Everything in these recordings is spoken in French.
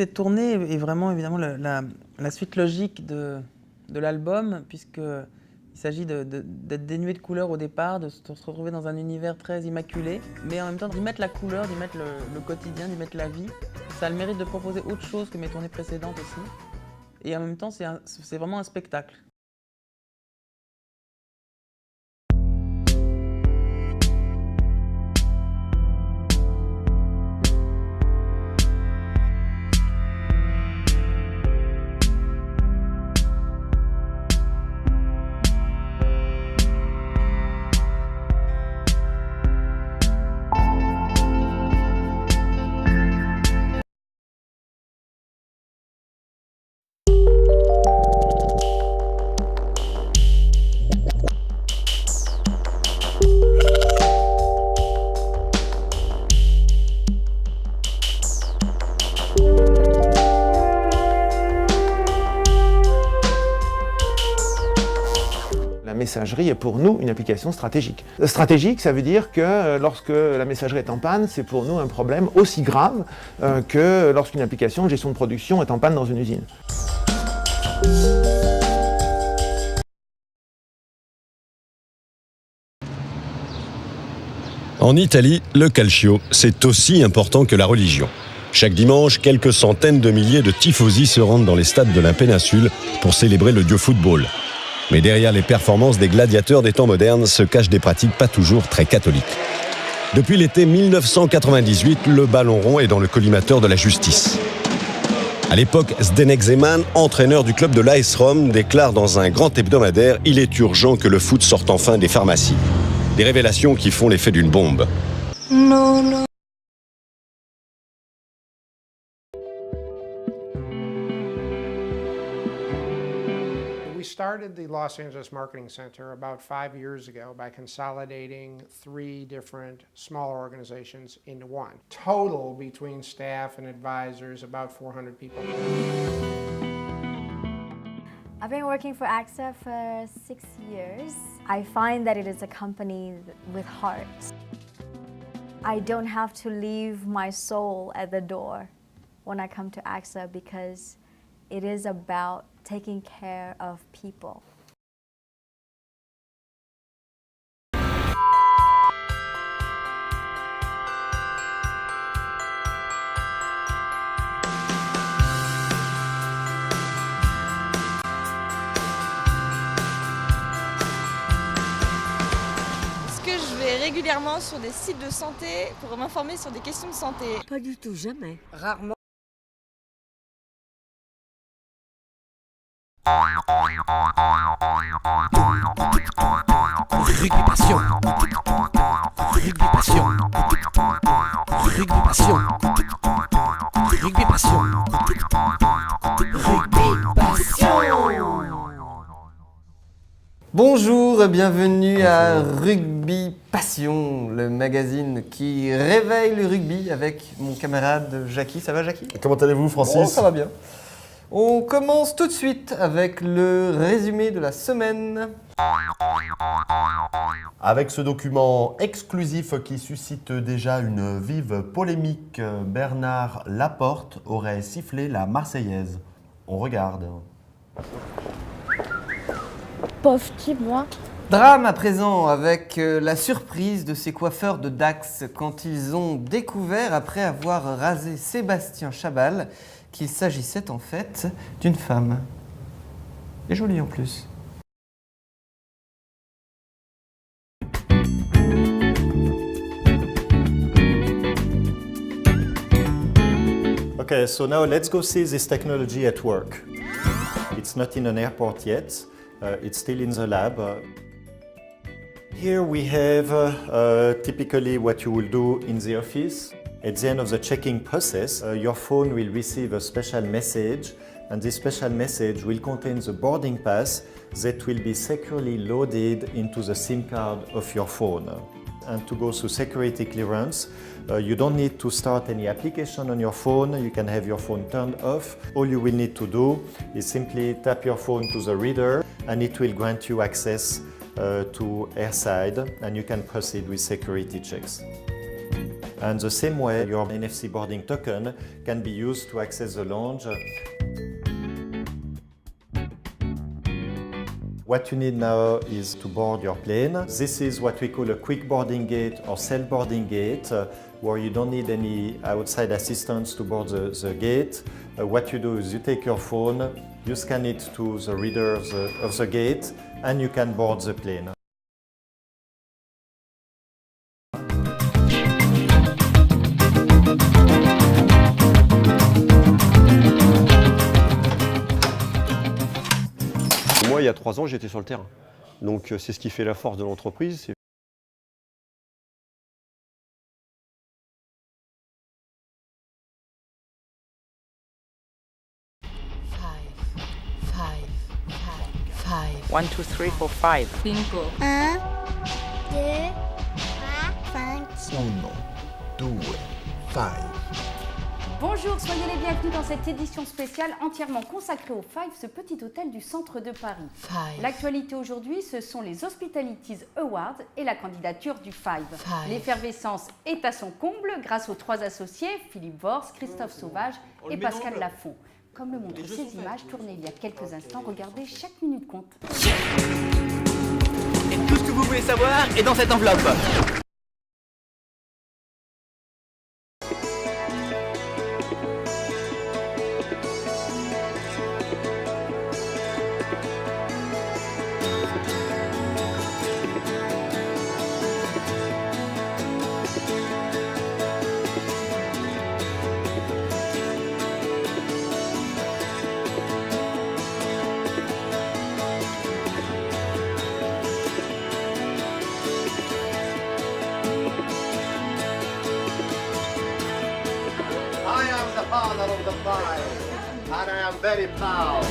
cette tournée est vraiment évidemment la suite logique de l'album, puisqu'il s'agit d'être dénué de couleurs au départ, de se retrouver dans un univers très immaculé, mais en même temps d'y mettre la couleur, d'y mettre le quotidien, d'y mettre la vie. Ça a le mérite de proposer autre chose que mes tournées précédentes aussi. Et en même temps, c'est vraiment un spectacle. La messagerie est pour nous une application stratégique. Stratégique, ça veut dire que lorsque la messagerie est en panne, c'est pour nous un problème aussi grave que lorsqu'une application de gestion de production est en panne dans une usine. En Italie, le calcio, c'est aussi important que la religion. Chaque dimanche, quelques centaines de milliers de tifosi se rendent dans les stades de la péninsule pour célébrer le dieu football. Mais derrière les performances des gladiateurs des temps modernes se cachent des pratiques pas toujours très catholiques. Depuis l'été 1998, le ballon rond est dans le collimateur de la justice. À l'époque, Zdeněk Zeman, entraîneur du club de l'AS Rome, déclare dans un grand hebdomadaire « Il est urgent que le foot sorte enfin des pharmacies ». Des révélations qui font l'effet d'une bombe. Non. We started the Los Angeles Marketing Center about 5 years ago by consolidating 3 different smaller organizations into one. Total between staff and advisors, about 400 people. I've been working for AXA for 6 years. I find that it is a company with heart. I don't have to leave my soul at the door when I come to AXA because it is about taking care of people. Est-ce que je vais régulièrement sur des sites de santé pour m'informer sur des questions de santé? Pas du tout, jamais. Rarement. Rugby passion. Rugby passion. Rugby passion. Rugby passion. Rugby passion. Bonjour, bienvenue à Rugby Passion, le magazine qui réveille le rugby avec mon camarade Jackie. Ça va, Jackie? Comment allez-vous, Francis? Bon, ça va bien. On commence tout de suite avec le résumé de la semaine. Avec ce document exclusif qui suscite déjà une vive polémique, Bernard Laporte aurait sifflé la Marseillaise. On regarde. Pauvre type, moi. Drame à présent avec la surprise de ces coiffeurs de Dax quand ils ont découvert, après avoir rasé Sébastien Chabal, qu'il s'agissait en fait d'une femme. Et jolie en plus. Okay, so now let's go see this technology at work. It's not in an airport yet, it's still in the lab. Here we have typically what you will do in the office. At the end of the checking process, your phone will receive a special message, and this special message will contain the boarding pass that will be securely loaded into the SIM card of your phone. And to go through security clearance, you don't need to start any application on your phone. You can have your phone turned off. All you will need to do is simply tap your phone to the reader, and it will grant you access to airside, and you can proceed with security checks. And the same way, your NFC boarding token can be used to access the lounge. What you need now is to board your plane. This is what we call a quick boarding gate or self-boarding gate, where you don't need any outside assistance to board the gate. What you do is you take your phone, you scan it to the reader of the gate, and you can board the plane. Moi, il y a 3 ans, j'étais sur le terrain. Donc, c'est ce qui fait la force de l'entreprise. One, two, three, four, five. Bingo. 1, 2, 3, 5, 1, 2, 5. Bonjour, soyez les bienvenus dans cette édition spéciale entièrement consacrée au Five, ce petit hôtel du centre de Paris. L'actualité aujourd'hui, ce sont les Hospitalities Awards et la candidature du Five. L'effervescence est à son comble grâce aux 3 associés, Philippe Worst, Christophe Sauvage et Pascal Lafont. Comme le montrent ces images tournées il y a quelques instants, regardez, chaque minute compte. Et tout ce que vous voulez savoir est dans cette enveloppe. father of the Five, and I am very proud.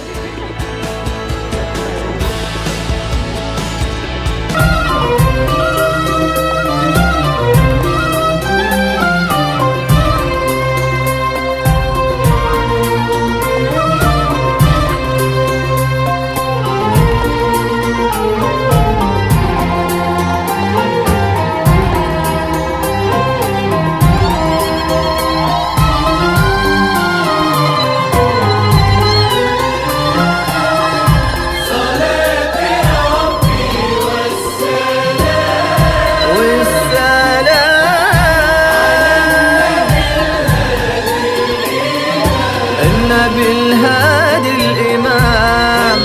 بالهادي الإمام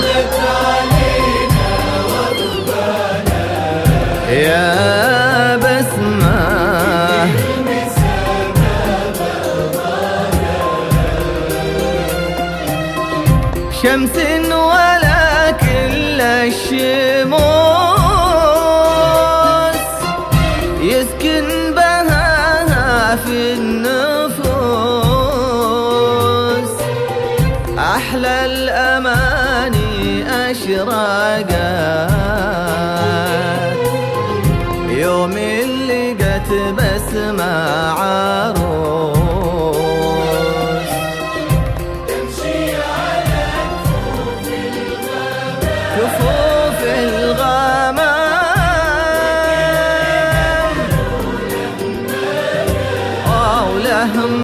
يا بسمة شمس ولا كل الشموس يسكن بها في النفوس أحلى الأماني أشرقت يوم اللي لقت بسمة عار